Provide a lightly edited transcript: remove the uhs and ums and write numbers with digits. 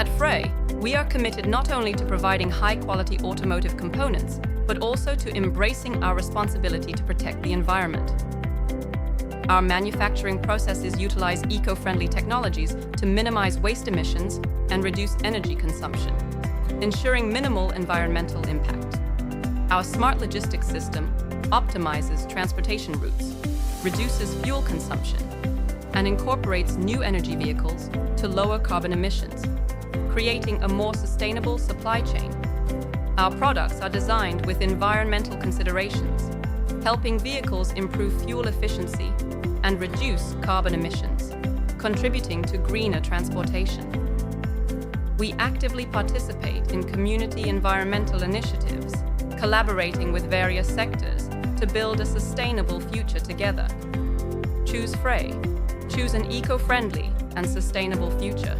At Frey, we are committed not only to providing high-quality automotive components, but also to embracing our responsibility to protect the environment. Our manufacturing processes utilize eco-friendly technologies to minimize waste emissions and reduce energy consumption, ensuring minimal environmental impact. Our smart logistics system optimizes transportation routes, reduces fuel consumption, and incorporates new energy vehicles to lower carbon emissions, creating a more sustainable supply chain. Our products are designed with environmental considerations, helping vehicles improve fuel efficiency and reduce carbon emissions, contributing to greener transportation. We actively participate in community environmental initiatives, collaborating with various sectors to build a sustainable future together. Choose Frey. Choose an eco-friendly and sustainable future.